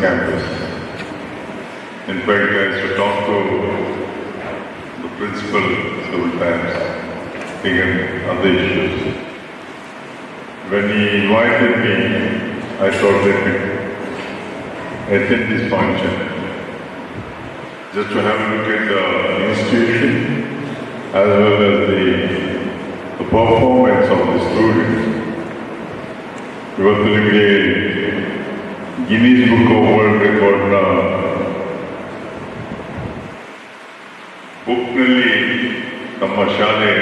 campus. In fact, I used to talk to the principal several times, again, other issues. When he invited me, I thought let me attend this function, just to have a look at the institution as well as the performance of the students. ಇವತ್ತು ನಿಮಗೆ Guinness book of world ರೆಕಾರ್ಡ್ನ ಬುಕ್ನಲ್ಲಿ ನಮ್ಮ ಶಾಲೆ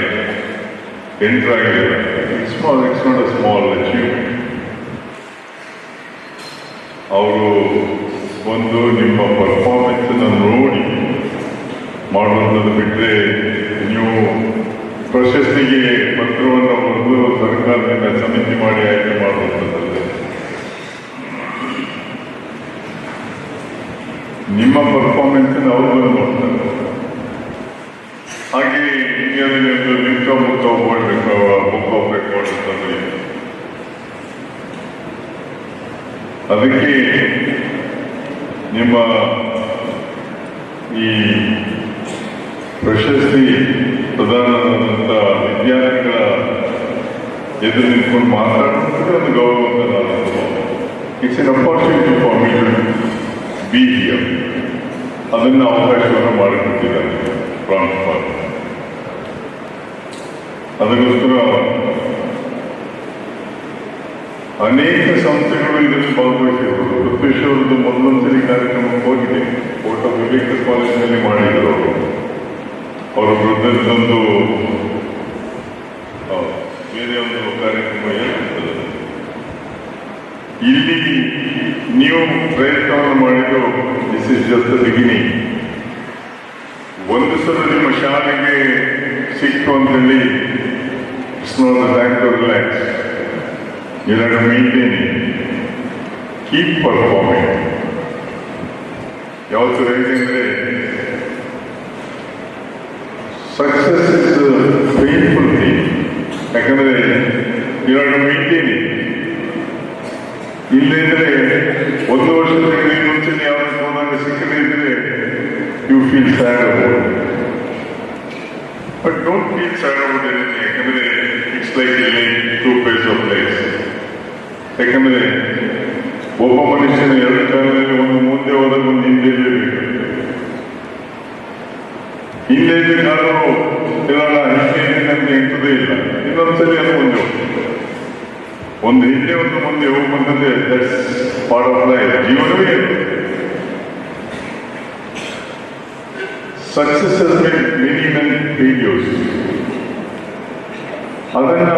enter ಆಗಿದೆ. It's not a small achievement. ಅವರು ಒಂದು ನಿಮ್ಮ ಪರ್ಫಾರ್ಮೆನ್ಸನ್ನು ನೋಡಿ ಮಾಡುವಂಥದ್ದು ಬಿಟ್ಟರೆ, ನೀವು ಪ್ರಶಸ್ತಿಗೆ ಪತ್ರವನ್ನು ಬರೆದು ಸರ್ಕಾರದಿಂದ ಸಮಿತಿ ಮಾಡಿ ಆಯ್ಕೆ ಮಾಡುವಂಥದ್ದಲ್ಲ. ನಿಮ್ಮ ಪರ್ಫಾರ್ಮೆನ್ಸನ್ನು ಅವರು ನೋಡ್ತಾರೆ. ಹಾಗೆ ಇಂಡಿಯಾದಲ್ಲಿ ಒಂದು link book of world book of record ಅಂತಂದ್ರೆ, ಅದಕ್ಕೆ ನಿಮ್ಮ ಈ ಪ್ರಶಸ್ತಿ ಪ್ರದಾನದಂಥ ವಿದ್ಯಾರ್ಥಿಗಳ ಎದುರು ನಿಂತ್ಕೊಂಡು ಮಾತಾಡೋದಕ್ಕೆ ಒಂದು ಗೌರವ ಅಂತ ನಾನು. It's an opportunity for me to be here. ಅದನ್ನು ಅವಕಾಶವನ್ನು ಮಾಡಿಕೊಟ್ಟಿದ್ದಾರೆ ಪ್ರಾಂಶುಪಾಲ. ಅದಕ್ಕೋಸ್ಕರ ಅನೇಕ ಸಂಸ್ಥೆಗಳು ಇದರಲ್ಲಿ ಭಾಗವಹಿಸಿದರು. ವೃತ್ತೇಶ್ವರದ್ದು ಮೊದಲೊಂದ್ಸರಿ ಕಾರ್ಯಕ್ರಮಕ್ಕೆ ಹೋಗಿದೆ. ಕೋಟ ವಿವೇಕ ಕಾಲೇಜಿನಲ್ಲಿ ಮಾಡಿದರು. ಅವರು ವೃದ್ಧರದೊಂದು ಬೇರೆ ಒಂದು ಕಾರ್ಯಕ್ರಮ ಏನಿರ್ತದೆ. ಇಲ್ಲಿ ನೀವು ಪ್ರಯತ್ನವನ್ನು ಮಾಡಿದ್ದು this is just the beginning. ಒಂದು ಸಲ ನಿಮ್ಮ ಶಾಲೆಗೆ ಸಿಕ್ತು ಅಂತೇಳಿ it's not the time to relax. You have to maintain it, keep performing. ಯಾವತ್ತು ಹೇಳಿದ್ರೆ ಸಕ್ಸಸ್ ಇಸ್ ಪೇನ್ಫುಲ್ ಥಿಂಗ್. ಯಾಕಂದ್ರೆ you have to maintain it. ಇಲ್ಲದಿದ್ರೆ ಒಂದು ವರ್ಷದಲ್ಲಿ ಮುಂಚೆ ಯಾವ್ದು ಹೋದಾಗ ಸಿಕ್ಕದೇ ಇದ್ರೆ you feel sad about. But don't feel sad about anything. ಯಾಕಂದ್ರೆ it's like two phase of life. ಯಾಕಂದ್ರೆ ಒಬ್ಬ ಮನುಷ್ಯನ ಎರಡು ಕಾಲದಲ್ಲಿ ಒಂದು ಮುಂದೆ ಹೋದಾಗ ಒಂದು ಹಿಂದೆ ಇರಬೇಕು. ಹಿಂದೆ ಇದ್ದ ಕಾಲವು ಇವಾಗ ಹಿಂದೆ ನಮ್ಗೆ ಎಂಟದೇ ಇಲ್ಲ. ಇನ್ನೊಂದ್ಸಲಿ ಅದು ಮುಂದೆ ಒಂದು ಹಿಂದೆ ಒಂದು ಮುಂದೆ ಹೋಗುವಂಥದ್ದೇ ದಟ್ಸ್ ಪಾರ್ಟ್ ಆಫ್ ಲೈಫ್. ಜೀವನವೇ success has made many failures. ಅದನ್ನ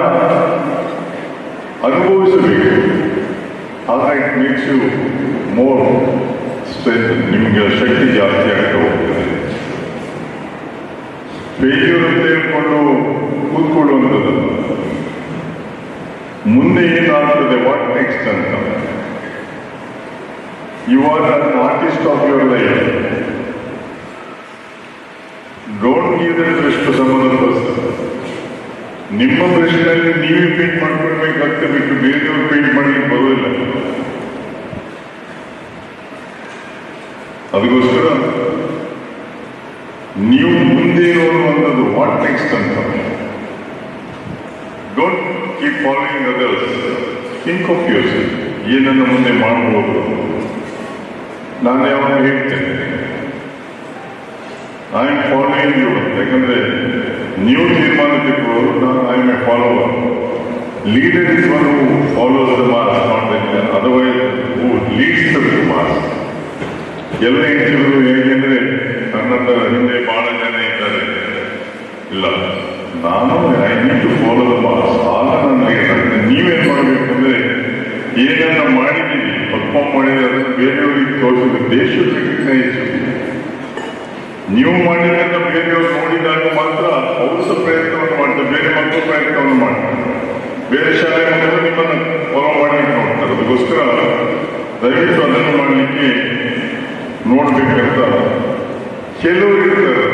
ಅನುಭವಿಸಬೇಕು. ಆಗ it makes you more strength. ನಿಮಗೆ ಶಕ್ತಿ ಜಾಸ್ತಿ ಆಗ್ತಾ ಹೋಗ್ತದೆ. ಫೇಲ್ಯೂರ್ ಅಂತ ಹೇಳ್ಕೊಂಡು ಕೂತ್ಕೊಳ್ಳುವಂಥದ್ದು ಮುಂದೆ ಏನಾಗ್ತದೆ, ವಾಟ್ ನೆಕ್ಸ್ಟ್ ಅಂತ. You are an artist of your life. Don't give that brush to some other person. ನಿಮ್ಮ ಬ್ರಷ್ನಲ್ಲಿ ನೀವೇ ಪೇಂಟ್ ಮಾಡ್ಕೊಳ್ಬೇಕಾಗ್ತದೆ ಬಿಟ್ಟು ಬೇರೆಯವ್ರು ಪೇಂಟ್ ಮಾಡ್ಲಿಕ್ಕೆ ಬರೋದಿಲ್ಲ. ಅದಕ್ಕೋಸ್ಕರ ನೀವು ಮುಂದೆ ನೋಡುವಂಥದ್ದು ವಾಟ್ ನೆಕ್ಸ್ಟ್ ಅಂತ. Don't keep following others. Think of your self. ಏನನ್ನು ಮುಂದೆ ಮಾಡಬಹುದು. ನಾನು ಯಾವಾಗ ಹೇಳ್ತೇನೆ ಐ ಆಮ್ ಫಾಲೋಯಿಂಗ್ ಯು. ಯಾಕಂದ್ರೆ ನೀವು ತೀರ್ಮಾನ ತೆಗೆದುಕೊಳ್ಳೋರು. ನಾನು I am a follower. Leader is one who follows the mass, not the leader. Otherwise who leads the mass. ಎಲ್ಲ ಹೆಂಗಸರು ಹೇಗೆಂದ್ರೆ ನನ್ನಂತ ಹಿಂದೆ ಬಹಳ ಜನ ಇದ್ದಾರೆ. ಇಲ್ಲ, ನಾನು I need to follow the mass. ಆಗ ನಾನು ಲೀಡರ್. ನೀವೇನ್ ಮಾಡಬೇಕಂದ್ರೆ ಏನನ್ನ ಮಾಡಿದ್ದೀವಿ, ಪರ್ಫಾರ್ಮ್ ಮಾಡಿದ್ರೆ ಅದನ್ನು ಬೇರೆಯವರಿಗೆ ತೋರಿಸಿದ್ರೆ ದೇಶ ರಿಕಗ್ನೈಸ್. ನೀವು ಮಾಡಿದಂತ ಬೇರೆಯವರು ನೋಡಿದಾಗ ಮಾತ್ರ ಅವರು ಸಹ ಪ್ರಯತ್ನವನ್ನು ಮಾಡ್ತಾರೆ. ಬೇರೆ ಮಕ್ಕಳು ಪ್ರಯತ್ನವನ್ನು ಮಾಡ್ತಾರೆ. ಬೇರೆ ಶಾಲೆ ಮಕ್ಕಳು ನಿಮ್ಮನ್ನು ಫಾಲೋ ಮಾಡಲಿಕ್ಕೆ ನೋಡ್ತಾರೆ. ಅದಕ್ಕೋಸ್ಕರ ದಯವಿಟ್ಟು ಅದನ್ನು ಮಾಡಲಿಕ್ಕೆ ನೋಡ್ಬೇಕಂತ ಕೆಲವರು ಇರ್ತಾರೆ.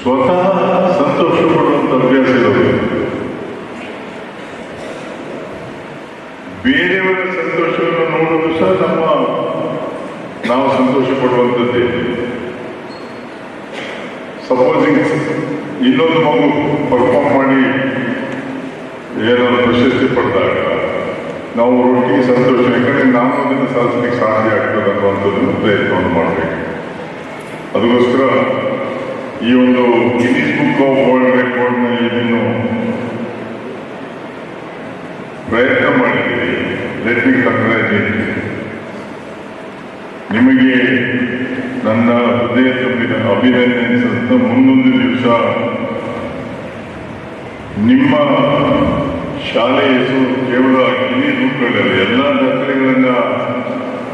ಸ್ವತಃ ಸಂತೋಷ ಪಡುವಂಥ ಅಭ್ಯಾಸ ಇರೋದು. ಬೇರೆಯವರ ಸಂತೋಷವನ್ನು ನೋಡುವುದು ಸಹ ನಾವು ಸಂತೋಷ ಪಡುವಂಥದ್ದೇ. ಸಪೋಸಿಂಗ್ ಇನ್ನೊಂದು ಮಗು ಪರ್ಫಾರ್ಮ್ ಮಾಡಿ ಏನಾದ್ರು ಪ್ರಶಸ್ತಿ ಪಡೆದಾಗ ನಾವು ಒಟ್ಟಿಗೆ ಸಂತೋಷ, ಯಾಕಂದ್ರೆ ನಾನು ಅದನ್ನು ಸಾಧಿಸಲಿಕ್ಕೆ ಸಾಧ್ಯ ಆಗ್ತದೆ ಅನ್ನುವಂಥದ್ದನ್ನು ಪ್ರಯತ್ನವನ್ನು ಮಾಡಬೇಕು. ಅದಕ್ಕೋಸ್ಕರ ಈ ಒಂದು ಗಿನ್ನಿಸ್ ಬುಕ್ ಆಫ್ ವರ್ಲ್ಡ್ ರೆಕಾರ್ಡ್ನಲ್ಲಿ ಇದನ್ನು ಪ್ರಯತ್ನ ಮಾಡಿದ್ದೀರಿ. Let me congratulate. ನಿಮಗೆ ನನ್ನ ಹೃದಯ ತುಂಬಿದ ಅಭಿನಂದನೆ ಸಹಿತ ಮುಂದೊಂದು ದಿವಸ ನಿಮ್ಮ ಶಾಲೆಯ ಹೆಸರು ಕೇವಲ ಗಿನ್ನಿಸ್ ಬುಕ್ಗಳಲ್ಲಿ ಎಲ್ಲ ದಾಖಲೆಗಳನ್ನ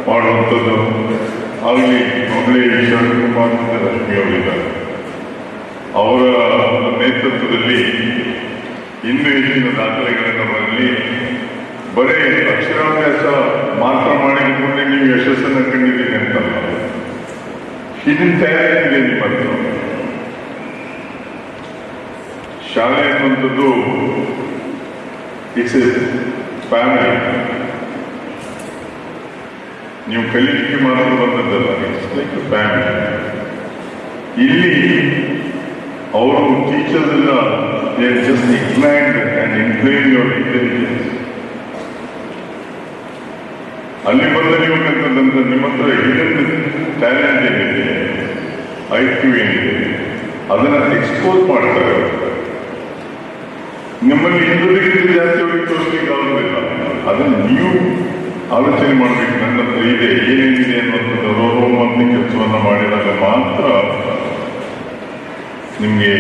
ಮಾಡುವಂಥದ್ದು ಆಗಲಿ. ಮೊದಲೇ ಶರತ್ ಕುಮಾರ್ ಮತ್ತು ರಶ್ಮಿ ಅವರಿದ್ದಾರೆ. ಅವರ ನೇತೃತ್ವದಲ್ಲಿ ಇನ್ನೂ ಹೆಚ್ಚಿನ ದಾಖಲೆಗಳನ್ನು ಬರಲಿ. ಬರೀ ಅಕ್ಷರಾಭ್ಯಾಸ ಮಾತ್ರ ಮಾಡಿಕೊಂಡ್ರೆ ನೀವು ಯಶಸ್ಸನ್ನು ಕಂಡಿದ್ದೀರಿ ಅಂತಲ್ಲ, ಇದನ್ನ ತಯಾರಿಸಿದೆ ನಿಮ್ಮ ಹತ್ರ. ಶಾಲೆ ಅನ್ನುವಂಥದ್ದು ಇಟ್ಸ್ ಎ ಫ್ಯಾಮಿಲಿ. ನೀವು ಕಲೀಲಿಕ್ಕೆ ಮಾತ್ರ ಬಂದದ್ದಲ್ಲ, ಇಟ್ಸ್ ಲೈಕ್ ಎ ಫ್ಯಾಮಿಲಿ. ಇಲ್ಲಿ ಅವರು ಟೀಚರ್ಸ್ ಎಲ್ಲ they just ignite and influence your intelligence. ಅಲ್ಲಿ ಬಂದ ನೀವು ಕಲ್ತಂತ ನಿಮ್ಮ ಹತ್ರ ಏನೇನು ಟ್ಯಾಲೆಂಟ್ ಏನಿದೆ, ಐಕ್ಯೂ ಏನಿದೆ, ಅದನ್ನು ಎಕ್ಸ್ಪೋಸ್ ಮಾಡ್ತಾರೆ. ನಿಮ್ಮಲ್ಲಿ ಇನ್ನೊಂದಕ್ಕಿಂತ ಜಾಸ್ತಿ ಅವರಿಗೆ ತೋರಿಸ್ಲಿಕ್ಕೆ ಆಗೋದಿಲ್ಲ. ಅದನ್ನು ನೀವು ಆಲೋಚನೆ ಮಾಡಬೇಕು. ನನ್ನ ಹತ್ರ ಇದೆ, ಏನೇನಿದೆ ಅನ್ನೋಂಥದ್ದು ರೋಮಂತ ಕೆಲಸವನ್ನು ಮಾಡಿದಾಗ ಮಾತ್ರ ನಿಮಗೆ.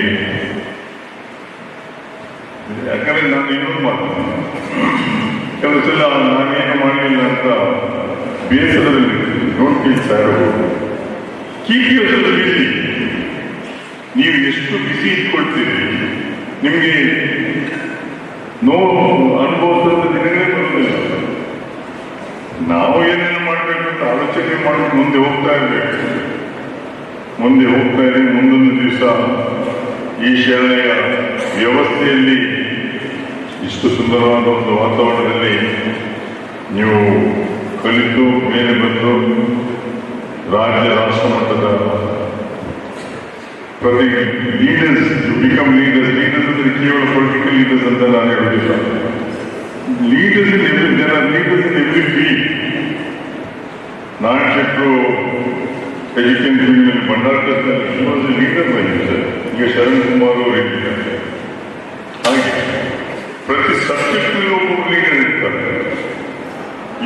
ಯಾಕಂದ್ರೆ ನಾನು ಇನ್ನೊಂದು ಮಾತಾಡ್ತೀನಿ, ಕೆಲವು ಸಲ ನಾನೇನು ಮಾಡಲಿಲ್ಲ ಅಂತ ಬೇಸರದಲ್ಲಿ don't feel sad. Keep yourself busy. ನೀವು ಎಷ್ಟು ಬಿಸಿ ಇಟ್ಕೊಳ್ತೀರಿ, ನಿಮಗೆ ನೋವು ಅನುಭವಿಸಿದ ದಿನಗಳೇ ಬರೋದಿಲ್ಲ. ನಾವು ಏನೇನು ಮಾಡಬೇಕು ಅಂತ ಆಲೋಚನೆ ಮಾಡಿ ಮುಂದೆ ಹೋಗ್ತಾ ಇರಬೇಕು. ಮುಂದೆ ಹೋಗ್ತಾ ಇರಿ. ಮುಂದೊಂದು ದಿವಸ ಈ ಶಾಲೆಯ ವ್ಯವಸ್ಥೆಯಲ್ಲಿ ಇಷ್ಟು ಸುಂದರವಾದ ಒಂದು ವಾತಾವರಣದಲ್ಲಿ ನೀವು ಕಲಿತು ಮೇಲೆ ಬಂದು ರಾಜ್ಯ ರಾಷ್ಟ್ರ ಮಟ್ಟದ ಪ್ರತಿ leaders, you become leaders. Leaders ಅಂದರೆ ಕೇವಲ ಪೊಲಿಟಿಕಲ್ ಲೀಡರ್ಸ್ ಅಂತ ನಾನು ಹೇಳೋದಿಲ್ಲ. ಲೀಡರ್ಸ್ ಇನ್ ಎವ್ರಿ ಜನ, leaders in every field. Narayana ಶೆಟ್ಟರು ಎಜುಕೇಶನ್ ಫೀಲ್ಡ್ನಲ್ಲಿ ಭಂಡಾರದಲ್ಲಿ ಲೀಡರ್ ಸರ್. ಈಗ ಶರಣ್ ಕುಮಾರ್ ಅವರು ಇದ್ದಾರೆ. ಹಾಗೆ ಪ್ರತಿ ಸಬ್ಜೆಕ್ಟ್ನಲ್ಲಿ ಒಬ್ಬರು ಲೀಡರ್ ಇರ್ತಾರೆ.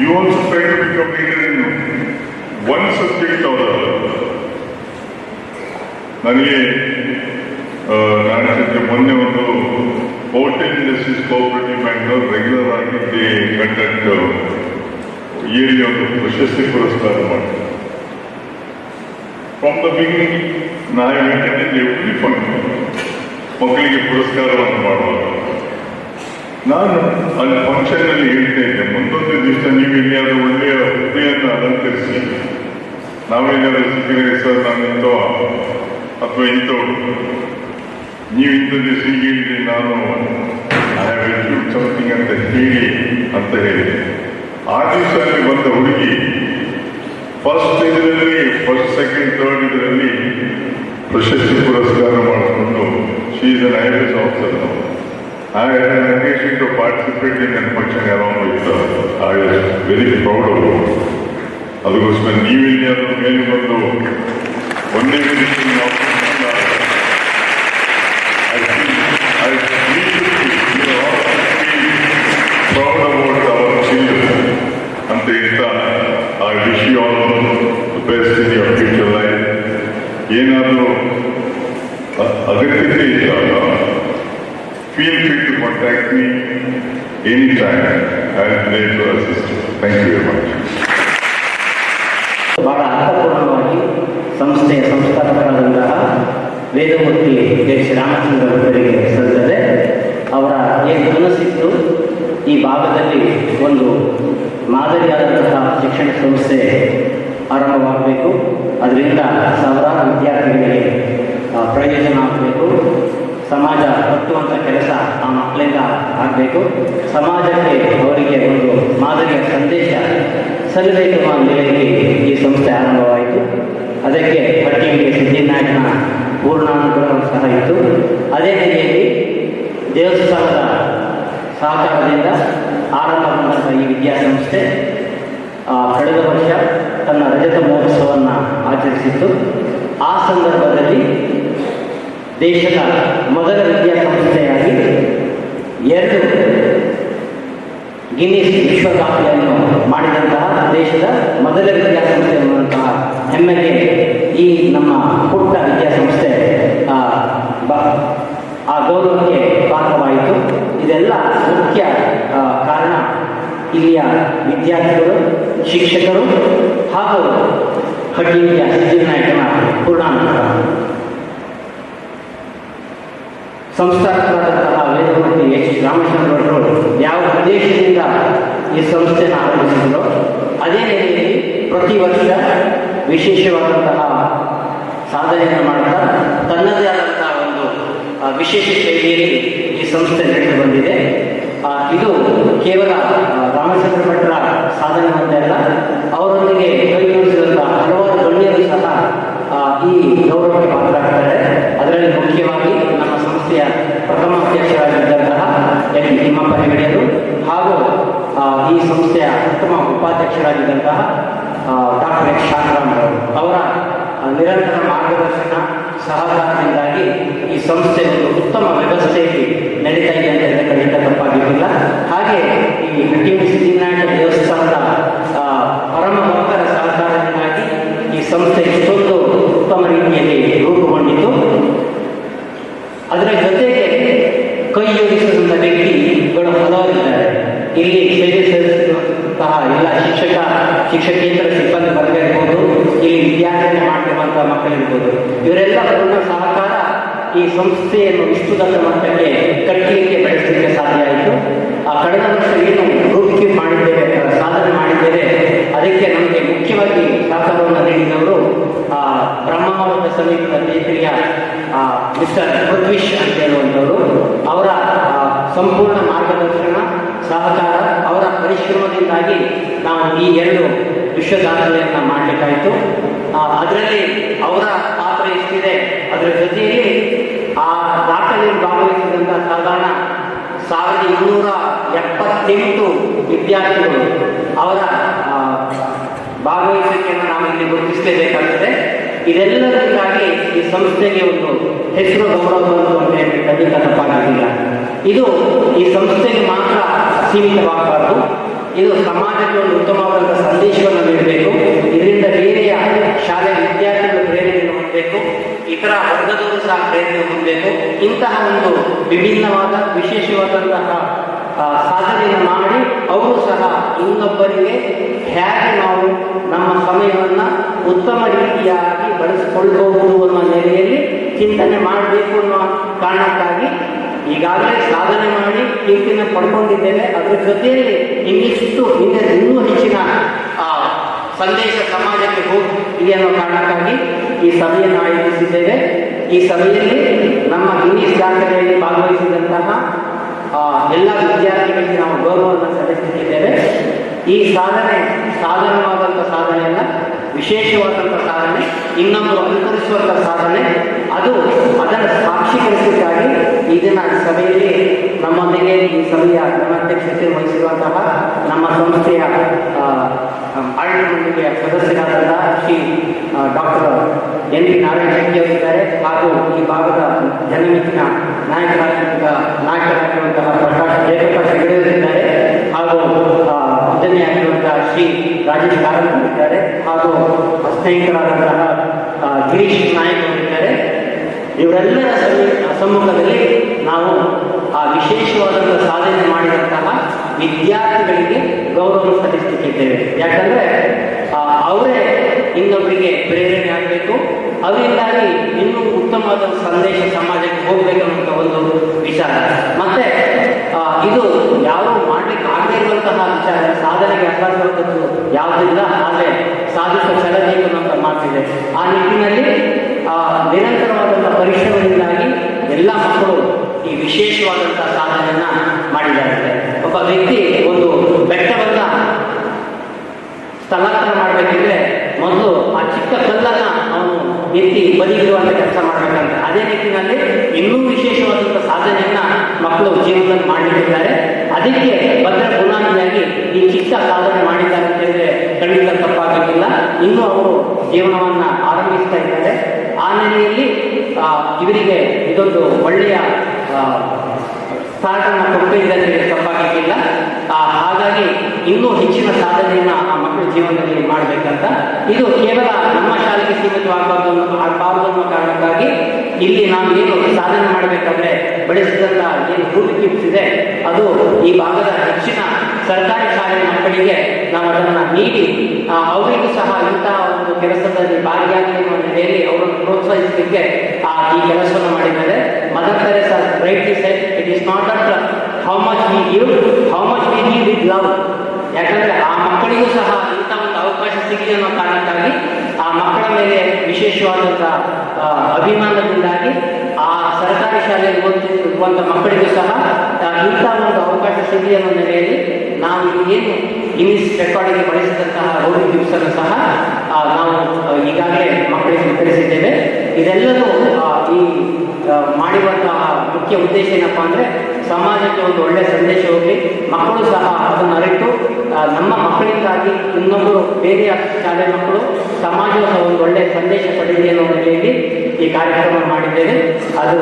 You also try to become leader in one subject ಅವರ. ನನಗೆ ನಾನು ಮೊನ್ನೆ ಒಂದು hotel industries cooperative bank regular ಆಗಿ ಕಂಡಕ್ಟ್ ಇಯರ್ಲಿ ಒಂದು ಪ್ರಶಸ್ತಿ ಪುರಸ್ಕಾರ ಮಾಡ್ತಾರೆ. ಫ್ರಮ್ ದ ಬಿಗಿನಿಂಗ್ ನಾವು ಎವ್ರಿ ಫಂಕ್ಷನ್ ಮಕ್ಕಳಿಗೆ ಪುರಸ್ಕಾರವನ್ನು ಮಾಡುವಾಗ ನಾನು ಅಲ್ಲಿ ಫಂಕ್ಷನ್ನಲ್ಲಿ ಹೇಳ್ತಾ ಇದ್ದೆ, ಮುಂದೊಂದು ದಿವಸ ನೀವು ಎಲ್ಲಿಯಾದರೂ ಒಳ್ಳೆಯ ಹುದ್ದೆಯನ್ನು ಅಲಂಕರಿಸಿ ನಾವೇನಾದರೂ ಸಿಕ್ಕಿದ್ರೆ ಸರ್ ನಾನು ಇಂಥವ ಅಥವಾ ಇಂಥವ್ರು, ನೀವು ಇಂಥ ದಿವಸ ಹೀಗೆ ಹೇಳಿದ್ರೆ ನಾನು ಐ ಹ್ಯಾವ್ ಅಚೀವ್ಡ್ ಸಮಥಿಂಗ್ ಅಂತ ಹೇಳಿದೆ. ಆ ದಿವಸ ಅಲ್ಲಿ ಬಂದ ಹುಡುಗಿ ಫಸ್ಟ್ ಇದರಲ್ಲಿ ಫಸ್ಟ್ ಸೆಕೆಂಡ್ ಥರ್ಡ್ ಇದರಲ್ಲಿ ಪ್ರಶಸ್ತಿ ಪುರಸ್ಕಾರ ಮಾಡಿಕೊಂಡು she is an IAS officer ನಾವು. I had an occasion to participate in that function along with her. I was very proud of her. ಅದಕ್ಕೋಸ್ಕರ ನೀವೆಲ್ಲಿ ಅದರ ಮೇಲೆ ಬಂದು ಒಂದೇ ರೀತಿ ನಾವು proud about our children ಅಂತ ಹೇಳ್ತಾ I wish you all the best in your future life. ಏನಾದರೂ ಅಗತ್ಯತೆ ಇದ್ದಾಗ feel free to contact me anytime. I am there to assist you. Thank you very much. ಬಹಳ ಅರ್ಥಪೂರ್ಣವಾಗಿ ಸಂಸ್ಥೆಯ ಸಂಸ್ಥಾಪಕರಾದಂತಹ ವೇದಮೂರ್ತಿ ಕೆ. ಶ್ರೀರಾಮಚಂದ್ರ ಅವರಿಗೆ ಸಲ್ಲಿಸಿದೆ. ಅವರ ಏನು ಕನಸಿತ್ತು, ಈ ಭಾಗದಲ್ಲಿ ಒಂದು ಮಾದರಿಯಾದಂತಹ ಶಿಕ್ಷಣ ಸಂಸ್ಥೆ ಆರಂಭವಾಗಬೇಕು, ಅದರಿಂದ ಸಾವಿರಾರು ವಿದ್ಯಾರ್ಥಿಗಳಿಗೆ ಪ್ರಯೋಜನ ಆಗಬೇಕು, ಸಮಾಜ ಕಟ್ಟುವಂಥ ಕೆಲಸ ಆ ಮಕ್ಕಳಿಂದ ಆಗಬೇಕು, ಸಮಾಜಕ್ಕೆ ಅವರಿಗೆ ಒಂದು ಮಾದರಿ ಸರಿರೈತುವ ನೆಲೆಯಲ್ಲಿ ಈ ಸಂಸ್ಥೆ ಆರಂಭವಾಯಿತು. ಅದಕ್ಕೆ ಹಟ್ಟಿಗೆ ಸಿದ್ಧಿನಾಯಕನ ಪೂರ್ಣಾನುಗ್ರಹ ಸಹ ಇತ್ತು. ಅದೇ ರೀತಿಯಲ್ಲಿ ದೇವಸ್ಥಾನದ ಸಹಕಾರದಿಂದ ಆರಂಭಗೊಂಡಂಥ ಈ ವಿದ್ಯಾಸಂಸ್ಥೆ ಕಳೆದ ವರ್ಷ ತನ್ನ ರಜತ ಮಹೋತ್ಸವವನ್ನು ಆಚರಿಸಿತ್ತು. ಆ ಸಂದರ್ಭದಲ್ಲಿ ದೇಶದ ಮೊದಲ ವಿದ್ಯಾಸಂಸ್ಥೆಯಾಗಿ 2 ಗಿನ್ನಿಸ್ ವಿಶ್ವ ದಾಖಲೆಯನ್ನು ಮಾಡಿದಂತಹ ದೇಶದ ಮೊದಲ ವಿದ್ಯಾಸಂಸ್ಥೆ ಎನ್ನುವಂತಹ ಹೆಮ್ಮೆಗೆ ಈ ನಮ್ಮ ಪುಟ್ಟ ವಿದ್ಯಾಸಂಸ್ಥೆ ಆ ಗೌರವಕ್ಕೆ ಪಾತ್ರವಾಯಿತು. ಇದೆಲ್ಲ ಮುಖ್ಯ ಕಾರಣ ಇಲ್ಲಿಯ ವಿದ್ಯಾರ್ಥಿಗಳು, ಶಿಕ್ಷಕರು ಹಾಗೂ ಹಟ್ಟಿಯ ಸಿದ್ಧಿವಿನಾಯಕನ ಪೂರ್ಣಾನುಗ್ರಹ. ಸಂಸ್ಥಾಪಕರಾದಂತಹ ವೇದಮೂರ್ತಿ ಎಚ್ ರಾಮಚಂದ್ರರು ಯಾವ ಉದ್ದೇಶದಿಂದ ಈ ಸಂಸ್ಥೆಯನ್ನು ಆರಂಭಿಸಿದರೋ ಅದೇ ರೀತಿಯಲ್ಲಿ ಪ್ರತಿ ವರ್ಷ ವಿಶೇಷವಾದಂತಹ ಸಾಧನೆಯನ್ನು ಮಾಡುತ್ತಾ ತನ್ನದೇ ಆದಂತಹ ಒಂದು ವಿಶೇಷ ಶೈಲಿಯಲ್ಲಿ ಈ ಸಂಸ್ಥೆ ನಡೆದು ಬಂದಿದೆ. ಇದು ಕೇವಲ ರಾಮಚಂದ್ರ ಭಟ್ರ ಸಾಧನೆ ಒಂದೇ ಅಲ್ಲ, ಅವರೊಂದಿಗೆ ಕೈಗೂಡಿಸಿದಂತಹ ಹಲವಾರು ಗಣ್ಯರು ಸಹ ಈ ಗೌರವಕ್ಕೆ ಪಾತ್ರರಾಗ್ತಾರೆ. ಅದರಲ್ಲಿ ಮುಖ್ಯವಾಗಿ ನಮ್ಮ ಸಂಸ್ಥೆಯ ಪ್ರಥಮ ಅಧ್ಯಕ್ಷರಾಗಿದ್ದಂತಹ ಎನ್ ತಿಮ್ಮಪ್ಪ ಹೆಗಡೆಯರು ಹಾಗೂ ಈ ಸಂಸ್ಥೆಯ ಪ್ರಥಮ ಉಪಾಧ್ಯಕ್ಷರಾಗಿದ್ದಂತಹ ಡಾಕ್ಟರ್ ಎಚ್ ಶಾಂತರಾಮರವರು ಅವರ ನಿರಂತರ ಮಾರ್ಗದರ್ಶನ ಸಹಕಾರದಿಂದಾಗಿ ಈ ಸಂಸ್ಥೆ ಒಂದು ಉತ್ತಮ ವ್ಯವಸ್ಥೆಯಲ್ಲಿ ನಡೀತಾ ಇದೆ ಅಂತ ಹೇಳಿದ್ರೆ ಖಂಡಿತ ತಪ್ಪಾಗಿರಲಿಲ್ಲ. ಹಾಗೆ ಈ ಹಟ್ಟಿಮುಡಿ ಸಿದ್ಧಿವಿನಾಯಕ ದೇವಸ್ಥಾನದ ಪರಮ ಭಕ್ತರ ಸಹಕಾರದಿಂದಾಗಿ ಈ ಸಂಸ್ಥೆ ಇಷ್ಟೊಂದು ಉತ್ತಮ ರೀತಿಯಲ್ಲಿ ರೂಪುಗೊಂಡಿತು. ಅದರ ಜೊತೆಗೆ ಕೈ ಜೋಡಿಸಿದಂಥ ವ್ಯಕ್ತಿಗಳು ಹಲವರಿದ್ದಾರೆ. ಇಲ್ಲಿ ಸೇವೆ ಸಲ್ಲಿಸಿರುವಂತಹ ಎಲ್ಲ ಶಿಕ್ಷಕೇತರ ಸಿಬ್ಬಂದಿ ವರ್ಗ ಇರ್ಬೋದು, ಇಲ್ಲಿ ವಿದ್ಯಾರ್ಥಿ ಮಾಡ್ತಿರುವಂತಹ ಮಕ್ಕಳಿರ್ಬೋದು, ಇವರೆಲ್ಲ ಪೂರ್ಣ ಸಹಕಾರ ಈ ಸಂಸ್ಥೆಯನ್ನು ಇಷ್ಟು ದೊಡ್ಡ ಮಟ್ಟಕ್ಕೆ ಕಟ್ಟಲಿಕ್ಕೆ ಬೆಳೆಸಲಿಕ್ಕೆ ಸಾಧ್ಯ ಆಯಿತು. ಕಳೆದ ವರ್ಷ ಏನು ರೂಪಿಕೆ ಮಾಡಿದ್ದೇವೆ, ಸಾಧನೆ ಮಾಡಿದ್ದೇವೆ, ಅದಕ್ಕೆ ನಮಗೆ ಮುಖ್ಯವಾಗಿ ಸಹಕಾರವನ್ನು ನೀಡಿದವರು ಬ್ರಹ್ಮಾವರದ ಸಮೀಪದ ಬೇಕರಿಯ ಮಿಸ್ಟರ್ ಪೃಥ್ವೀಶ್ ಅಂತ ಹೇಳುವಂಥವರು. ಅವರ ಸಂಪೂರ್ಣ ಮಾರ್ಗದರ್ಶನ ಸಹಕಾರ, ಅವರ ಪರಿಶ್ರಮದಿಂದಾಗಿ ನಾವು ಈ 2 ವಿಶ್ವ ದಾಖಲೆಯನ್ನು ಮಾಡಲಿಕ್ಕಾಯಿತು. ಅದರಲ್ಲಿ ಅವರ ಪಾತ್ರ ಎಷ್ಟಿದೆ, ಅದರ ಜೊತೆಯಲ್ಲಿ ಆ ದಾಖಲೆಯಲ್ಲಿ ಭಾಗವಹಿಸಿದಂಥ ಸಾಧಾರಣ 1278 ವಿದ್ಯಾರ್ಥಿಗಳು ಅವರ ಭಾಗವಹಿಸಿಕೆಯನ್ನು ನಾವು ಇಲ್ಲಿ ಗುರುತಿಸಲೇಬೇಕಾಗುತ್ತದೆ. ಇದೆಲ್ಲದಕ್ಕಾಗಿ ಈ ಸಂಸ್ಥೆಗೆ ಒಂದು ಹೆಸರು ಗೌರವ ಬಂತು ಅಂತ ಹೇಳಿ ಖಂಡಿತ ತಪ್ಪಾಗಿಲ್ಲ. ಇದು ಈ ಸಂಸ್ಥೆಗೆ ಮಾತ್ರ ಸೀಮಿತವಾಗಬಾರದು, ಇದು ಸಮಾಜಕ್ಕೆ ಒಂದು ಉತ್ತಮವಾದ ಸಂದೇಶವನ್ನು ನೀಡಬೇಕು. ಇದರಿಂದ ಬೇರೆಯ ಶಾಲೆಯ ವಿದ್ಯಾರ್ಥಿಗಳು ಪ್ರೇರಣೆಯನ್ನು ಹೊಂದಬೇಕು, ಇತರ ವರ್ಗದವರು ಸಹ ಪ್ರೇರಣೆ ಹೊಂದಬೇಕು. ಇಂತಹ ಒಂದು ವಿಭಿನ್ನವಾದ ವಿಶೇಷವಾದಂತಹ ಸಾಧನೆಯನ್ನು ಮಾಡಿ ಅವರು ಸಹ ಇನ್ನೊಬ್ಬರಿಗೆ ಹೇಗೆ ನಾವು ನಮ್ಮ ಸಮಯವನ್ನು ಉತ್ತಮ ರೀತಿಯಾಗಿ ಬಳಸಿಕೊಳ್ಳಬಹುದು ಅನ್ನೋ ನೆಲೆಯಲ್ಲಿ ಚಿಂತನೆ ಮಾಡಬೇಕು ಅನ್ನೋ ಕಾರಣಕ್ಕಾಗಿ ಈಗಾಗಲೇ ಸಾಧನೆ ಮಾಡಿ ಕೀರ್ತಿನ ಪಡ್ಕೊಂಡಿದ್ದೇವೆ. ಅದರ ಜೊತೆಯಲ್ಲಿ ಇನ್ನೂ ಹೆಚ್ಚಿನ ಸಂದೇಶ ಸಮಾಜಕ್ಕೆ ಹೋಗಲಿ ಅನ್ನೋ ಕಾರಣಕ್ಕಾಗಿ ಈ ಸಭೆಯನ್ನು ಆಯೋಜಿಸಿದ್ದೇವೆ. ಈ ಸಭೆಯಲ್ಲಿ ನಮ್ಮ ಗಿನ್ನಿಸ್ ದಾಖಲೆಯಲ್ಲಿ ಭಾಗವಹಿಸಿದಂತಹ ಎಲ್ಲ ವಿದ್ಯಾರ್ಥಿಗಳಿಗೆ ನಾವು ಗೌರವವನ್ನು ಸಲ್ಲಿಸುತ್ತಿದ್ದೇವೆ. ಈ ಸಾಧನವಾದಂಥ ಸಾಧನೆಯಲ್ಲ, ವಿಶೇಷವಾದಂಥ ಸಾಧನೆ, ಇನ್ನೊಂದು ಅನುಕರಿಸುವಂಥ ಸಾಧನೆ, ಅದನ್ನು ಸಾಕ್ಷೀಕರಿಸಲಿಕ್ಕಾಗಿ ಈ ದಿನ ಸಭೆಯಲ್ಲಿ ನಮ್ಮೊಂದಿಗೆ ಈ ಸಭೆಯ ಅಧ್ಯಕ್ಷತೆ ವಹಿಸಿರುವಂತಹ ನಮ್ಮ ಸಂಸ್ಥೆಯ ಆಡಳಿತ ಮಂಡಳಿಯ ಸದಸ್ಯರಾದಂತಹ Shri doctor N P Narayana Shetty ಅವರಿದ್ದಾರೆ, ಹಾಗೂ ಈ ಭಾಗದ ಜನಮಿತಿನ ನಾಯಕರಾಗಿರುವಂತಹ ಜಯಪ್ರಕಾಶ್ ಹೆಗಡೆಯವರಿದ್ದಾರೆ, ಹಾಗೂ ಉದ್ಯಮಿಯಾಗಿರುವಂತಹ ಶ್ರೀ ರಾಜೇಶ್ ಕಾರಂತ್ ಅವರಿದ್ದಾರೆ, ಹಾಗೂ ಸ್ನೇಹಿತರಾದಂತಹ ಗಿರೀಶ್ ನಾಯಕ್ ಅವರಿದ್ದಾರೆ. ಇವರೆಲ್ಲರ ಸಮ್ಮುಖದಲ್ಲಿ ನಾವು ಆ ವಿಶೇಷವಾದಂಥ ಸಾಧನೆ ಮಾಡಿದಂತಹ ವಿದ್ಯಾರ್ಥಿಗಳಿಗೆ ಗೌರವ ಸಲ್ಲಿಸುತ್ತಿದ್ದೇವೆ. ಯಾಕಂದರೆ ಅವರೇ ಇನ್ನೊಬ್ಬರಿಗೆ ಪ್ರೇರಣೆ ಆಗಬೇಕು, ಅವರಿಂದಾಗಿ ಇನ್ನೂ ಉತ್ತಮವಾದ ಸಂದೇಶ ಸಮಾಜಕ್ಕೆ ಹೋಗಬೇಕನ್ನುವಂಥ ಒಂದು ವಿಚಾರ. ಮತ್ತೆ ಇದು ಯಾರು ಮಾಡಲಿಕ್ಕೆ ಆಗದೇ ಇರುವಂತಹ ವಿಚಾರ, ಸಾಧನೆಗೆ ಅಸಾಧ್ಯವಾದದ್ದು ಯಾವುದಿಲ್ಲ, ಆದರೆ ಸಾಧಿಸುವ ಛಲಬೇಕು ಅನ್ನೋ ಮಾತಿದೆ. ಆ ನಿಟ್ಟಿನಲ್ಲಿ ನಿರಂತರವಾದಂಥ ಪರಿಶ್ರಮದಿಂದಾಗಿ ಎಲ್ಲ ಮಕ್ಕಳು ಈ ವಿಶೇಷವಾದಂಥ ಸಾಧನೆಯನ್ನು ಮಾಡಿದ್ದಾರೆ. ಒಬ್ಬ ವ್ಯಕ್ತಿ ಒಂದು ಬೆಟ್ಟವನ್ನು ಜೀವನವನ್ನು ಆರಂಭಿಸ್ತಾ ಇದ್ದಾರೆ. ಆ ನೆಲೆಯಲ್ಲಿ ಇವರಿಗೆ ಇದೊಂದು ಒಳ್ಳೆಯ ಸ್ಟಾರ್ಟನ್ನು ಕೊಟ್ಟಿದ್ದಕ್ಕೆ ತಪ್ಪಾಗಲಿಕ್ಕಿಲ್ಲ. ಹಾಗಾಗಿ ಇನ್ನೂ ಹೆಚ್ಚಿನ ಸಾಧನೆಯನ್ನು ಆ ಮಕ್ಕಳ ಜೀವನದಲ್ಲಿ ಮಾಡಬೇಕಂತ, ಇದು ಕೇವಲ ನಮ್ಮ ಶಾಲೆಗೆ ಸೀಮಿತವಾಗಬಾರ್ದು ಅನ್ನೋ ಕಾರಣಕ್ಕಾಗಿ ಇಲ್ಲಿ ನಾವು ಏನು ಸಾಧನೆ ಮಾಡಬೇಕಾದ್ರೆ ಬಳಸಿದಂಥ ಏನು ಫುಡ್ ಕಿಟ್ಸ್ ಇದೆ ಅದು ಈ ಭಾಗದ ಹೆಚ್ಚಿನ ಸರ್ಕಾರಿ ಶಾಲೆಯ ಮಕ್ಕಳಿಗೆ ನಾವು ಅದನ್ನು ನೀಡಿ ಅವರಿಗೂ ಸಹ ಇಂತಹ ಒಂದು ಕೆಲಸದಲ್ಲಿ ಭಾಗಿಯಾಗಲಿ ಅನ್ನೋ ನೆಲೆಯಲ್ಲಿ ಅವರನ್ನು ಪ್ರೋತ್ಸಾಹಿಸಲಿಕ್ಕೆ ಈ ಕೆಲಸವನ್ನು ಮಾಡಿದ್ದಾರೆ. Mother Teresa rightly said, it is not at how much we give, how much we give with love. ಯಾಕಂದ್ರೆ ಆ ಮಕ್ಕಳಿಗೂ ಸಹ ಇಂಥ ಒಂದು ಅವಕಾಶ ಸಿಗಲಿ ಅನ್ನೋ ಕಾರಣಕ್ಕಾಗಿ ಆ ಮಕ್ಕಳ ಮೇಲೆ ವಿಶೇಷವಾದಂಥ ಅಭಿಮಾನದಿಂದಾಗಿ ಆ ಸರ್ಕಾರಿ ಶಾಲೆಯಲ್ಲಿ ಓದುತ್ತಿರುವಂಥ ಮಕ್ಕಳಿಗೂ ಸಹ ಇಂಥ ಒಂದು ಅವಕಾಶ ಸಿಗಲಿ ಅನ್ನೋ ನೆಲೆಯಲ್ಲಿ ನಾವು ಏನು ಗಿನ್ನಿಸ್ ರೆಕಾರ್ಡಿಗೆ ಬಳಸಿದಂತಹ ರೋಡ್ ಗಿಫ್ಟ್ಸನ್ನು ಸಹ ನಾವು ಈಗಾಗಲೇ ಮಕ್ಕಳಿಗೆ ವಿತರಿಸಿದ್ದೇವೆ. ಇದೆಲ್ಲವೂ ಈ ಮಾಡಿರುವಂತಹ ಮುಖ್ಯ ಉದ್ದೇಶ ಏನಪ್ಪ ಅಂದರೆ ಸಮಾಜಕ್ಕೆ ಒಂದು ಒಳ್ಳೆಯ ಸಂದೇಶ ಹೋಗಿ ಮಕ್ಕಳು ಸಹ ಅದನ್ನು ಅರಿತು ನಮ್ಮ ಮಕ್ಕಳಿಂದಾಗಿ ಇನ್ನೊಬ್ಬರು ಬೇರೆಯ ಶಾಲೆ ಮಕ್ಕಳು ಸಮಾಜದ ಒಂದು ಒಳ್ಳೆಯ ಸಂದೇಶ ಪಡೆಯಲಿ ಅನ್ನೋ ನೆಲೆಯಲ್ಲಿ ಈ ಕಾರ್ಯಕ್ರಮ ಮಾಡಿದ್ದೇವೆ. ಅದು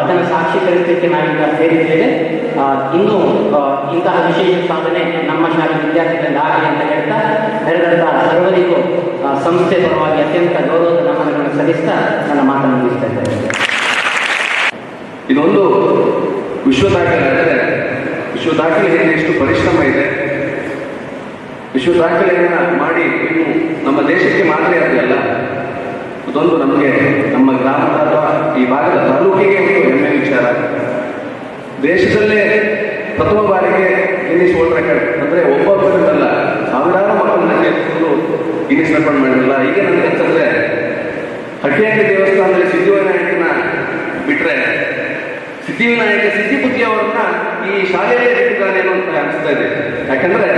ಅದನ್ನು ಸಾಕ್ಷೀಕರಿಸಲಿಕ್ಕೆ ನಾವೀಗ ಸೇರಿದ್ದೇವೆ. ಇನ್ನೂ ಇಂತಹ ವಿಶೇಷ ಸಾಧನೆ ನಮ್ಮ ಶಾಲೆ ವಿದ್ಯಾರ್ಥಿಗಳಿಂದ ಆಗಲಿ ಅಂತ ಹೇಳ್ತಾ ನೆರೆದಂಥ ಸರ್ವರಿಗೂ ಸಂಸ್ಥೆ ಪರವಾಗಿ ಅತ್ಯಂತ ಗೌರವದ ನಮನಗಳನ್ನು ಸಲ್ಲಿಸ್ತಾ ನನ್ನ ಮಾತನ್ನು ಮುಗಿಸ್ತಾ ಇದ್ದೇನೆ. ಇದೊಂದು ವಿಶ್ವ ದಾಖಲೆ ಅಂದರೆ ವಿಶ್ವ ದಾಖಲೆ ಎಷ್ಟು ಪರಿಶ್ರಮ ಇದೆ. ವಿಶ್ವ ದಾಖಲೆಯನ್ನು ಮಾಡಿ ಇನ್ನು ನಮ್ಮ ದೇಶಕ್ಕೆ ಮಾದರಿ ಅದೆಯಲ್ಲ, ಅದೊಂದು ನಮಗೆ ನಮ್ಮ ಗ್ರಾಮದ ಅಥವಾ ಈ ಭಾಗದ ತಾಲೂಕಿಗೆ ಒಂದು ಹೆಮ್ಮೆ ವಿಚಾರ. ದೇಶದಲ್ಲೇ ಪ್ರಥಮ ಬಾರಿಗೆ ಗಿನ್ನಿಸ್ ವರ್ಲ್ಡ್ ರೆಕಾರ್ಡ್ ಅಂದರೆ ಒಬ್ಬೊಬ್ಬರಲ್ಲ ಸಾವಿರಾರು ಮಕ್ಕಳನ್ನ ಸೇರಿಸಿಕೊಂಡು ಗಿನ್ನಿಸ್ ರೆಕಾರ್ಡ್ ಮಾಡಿರಲ್ಲ. ಈಗ ನನಗೆ ಅಂತಂದರೆ ಹಟ್ಟಿಹಳ್ಳಿ ದೇವಸ್ಥಾನದಲ್ಲಿ ಸಿದ್ಧಿವಿನಾಯಕನ ಬಿಟ್ಟರೆ ಸಿದ್ಧಿವಿನಾಯಕ ಸಿದ್ಧಿಬುದ್ಧಿ ಅವರನ್ನ ಈ ಶಾಲೆಯಲ್ಲೇ ಬಿಟ್ಟಿದ್ದಾನೆ ಅಂತ ಅನಿಸ್ತಾ ಇದೆ. ಯಾಕಂದ್ರೆ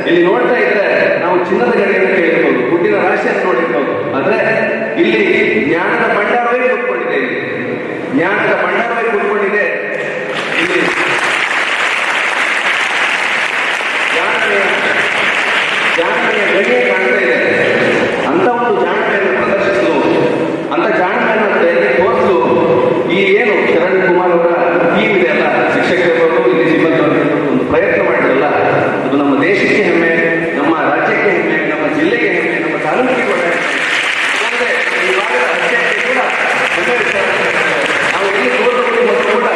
ಇಲ್ಲಿ ನೋಡ್ತಾ ಇದ್ರೆ ನಾವು ಚಿನ್ನದ ಗಡಿಯನ್ನು ಕೇಳಿರ್ಬೋದು, ದುಡ್ಡಿನ ರಾಶಿಯನ್ನು ನೋಡಿರ್ಬೋದು, ಆದರೆ ಇಲ್ಲಿ ಜ್ಞಾನದ ಭಂಡಾರವೇ ಕೂತ್ಕೊಂಡಿದೆ. ಇಲ್ಲಿ ಜ್ಞಾನದ ಭಂಡಾರವೇ ಕೂತ್ಕೊಂಡಿದೆ. ಇಲ್ಲಿ ಜಾಣತೆಯ ಗಡಿಯೇ ಕಾಣ್ತಾ ಇದೆ. ಅಂತ ಒಂದು ಜಾಣತೆಯನ್ನು ಪ್ರದರ್ಶಿಸಲು, ಅಂತ ಜಾಣತೆಯನ್ನು ತೋರಿಸಲು ಈ ಏನು ಶರಣ್ ಕುಮಾರ್ ಅವರ ಟೀಮ್ ಇದೆ ಅಲ್ಲ, ಶಿಕ್ಷಕರು ಇಲ್ಲಿ ಸಿಬ್ಬಂದಿ ಒಂದು ಪ್ರಯತ್ನ ಮಾಡಿದ್ರಲ್ಲ, ಅದು ನಮ್ಮ ದೇಶಕ್ಕೆ ಹೆಮ್ಮೆ, ನಮ್ಮ ರಾಜ್ಯಕ್ಕೆ ಹೆಮ್ಮೆ, ನಮ್ಮ ಜಿಲ್ಲೆಗೆ ಹೆಮ್ಮೆ, ನಮ್ಮ ತಾಲೂಕಿಗೆ ಒಳ್ಳೆ ಯಾಕಂದ್ರೆ ಈ ಭಾಗದ ಅಧ್ಯಕ್ಷತೆ ಕೂಡ ಹೆಮ್ಮೆ ವಿಚಾರ. ನಾವು ಎಲ್ಲಿ ದೂರದಲ್ಲಿ ಮತ್ತು ಕೂಡ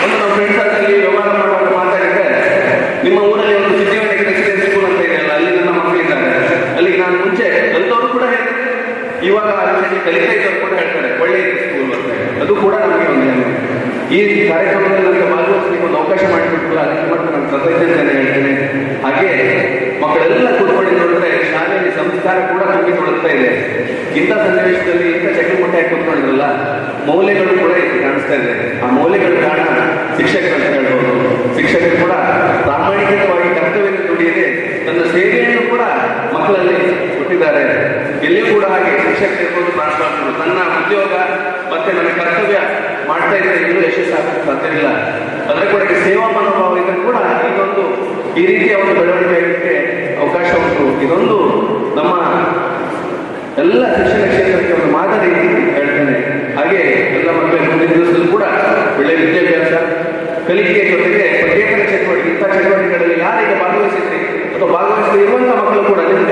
ಒಂದು ನಮ್ಮ ಫ್ರೆಂಡ್ಸ್ ಅಲ್ಲಿ ವ್ಯವಹಾರ ಮಾಡುವಾಗ ಮಾತಾಡಿದ್ರೆ, ನಿಮ್ಮ ಊರಲ್ಲಿ ಒಂದು ಸಿದ್ಧಿವಿನಾಯಕ ರೆಸಿಡೆನ್ಸಿ ಸ್ಕೂಲ್ ಅಂತ ಇದೆಯಲ್ಲ, ಅಲ್ಲಿ ನನ್ನ ಮಕ್ಕಳಿದ್ದಾರೆ, ಅಲ್ಲಿಗೆ ನಾನು ಮುಂಚೆ ಕಲಿತವರು ಕೂಡ ಹೇಳ್ತಾರೆ, ಇವಾಗ ಅಲ್ಲಿ ಕಲಿತಾ ಇದ್ದವರು ಕೂಡ ಹೇಳ್ತಾರೆ ಒಳ್ಳೆಯ ಸ್ಕೂಲ್ ಅಂತ. ಅದು ಕೂಡ ನಮಗೆ ಒಂದು ಹೆಮ್ಮೆ. ಈ ಕಾರ್ಯಕ್ರಮದಲ್ಲಿ ನನಗೆ ಭಾಗವಹಿಸಲಿಕ್ಕೆ ಒಂದು ಅವಕಾಶ ಮಾಡಿಕೊಟ್ಟಿಲ್ಲ, ಅದಕ್ಕೆ ಮತ್ತೆ ನಾನು ಕೃತಜ್ಞತೆ ಹೇಳ್ತೇನೆ. ಹಾಗೆ ಮಕ್ಕಳೆಲ್ಲ ಕೂತ್ಕೊಂಡು ನೋಡಿದ್ರೆ ಶಾಲೆಯಲ್ಲಿ ಸಂಸ್ಕಾರ ಕೂಡ ತುಂಬಿಕೊಳ್ಳುತ್ತಾ ಇದೆ. ಇಂಥ ಸನ್ನಿವೇಶದಲ್ಲಿ ಇಂಥ ಚಕ್ರಮುಟ್ಟೆ ಕೂತ್ಕೊಂಡಿದ್ರಲ್ಲ, ಮೌಲ್ಯಗಳು ಕೂಡ ಇಲ್ಲಿ ಕಾಣಿಸ್ತಾ ಇದೆ. ಆ ಮೌಲ್ಯಗಳ ಕಾರಣ ಶಿಕ್ಷಕರು ಅಂತ ಹೇಳ್ಬೋದು. ಶಿಕ್ಷಕರು ಕೂಡ ಪ್ರಾಮಾಣಿಕವಾಗಿ ಕರ್ತವ್ಯವನ್ನು ದುಡಿಯದೆ ತನ್ನ ಸೇವೆಯನ್ನು ಕೂಡ ಮಕ್ಕಳಲ್ಲಿ ಕೊಟ್ಟಿದ್ದಾರೆ. ಎಲ್ಲಿಯೂ ಕೂಡ ಹಾಗೆ ಶಿಕ್ಷಕರು ಇರ್ಬೋದು, ಪ್ರಾಂಶುಪಾಲರು ತನ್ನ ಉದ್ಯೋಗ ಮತ್ತೆ ನನ್ನ ಕರ್ತವ್ಯ ಮಾಡ್ತಾ ಇದ್ರೆ ಇನ್ನೂ ಯಶಸ್ಸಾಗಕ್ಕೆ ಸಾಧ್ಯವಿಲ್ಲ. ಅದರ ಕೂಡ ಸೇವಾ ಮನೋಭಾವ ಇದ್ರೂ ಕೂಡ ಇದೊಂದು ಈ ರೀತಿಯ ಒಂದು ಬೆಳವಣಿಗೆ ಆಗಲಿಕ್ಕೆ ಅವಕಾಶ ಉಂಟು. ಇದೊಂದು ನಮ್ಮ ಎಲ್ಲ ಶಿಕ್ಷಣ ಕ್ಷೇತ್ರಕ್ಕೆ ಒಂದು ಮಾದರಿ ಹೇಳ್ತೇನೆ. ಹಾಗೆ ಎಲ್ಲ ಮಕ್ಕಳಿಗೆ ಮುಂದಿನ ದಿವಸದಲ್ಲೂ ಕೂಡ ಒಳ್ಳೆಯ ವಿದ್ಯಾಭ್ಯಾಸ ಕಲಿಕೆಯ ಜೊತೆಗೆ ಪ್ರತ್ಯೇಕ ಚಟುವಟಿಕೆ, ಇಂಥ ಚಟುವಟಿಕೆಗಳಲ್ಲಿ ಯಾರಿಗೆ ಭಾಗವಹಿಸಿದ್ರಿ ಅಥವಾ ಭಾಗವಹಿಸದೇ ಇರುವಂತಹ ಮಕ್ಕಳು ಕೂಡ ನಿಮ್ಗೆ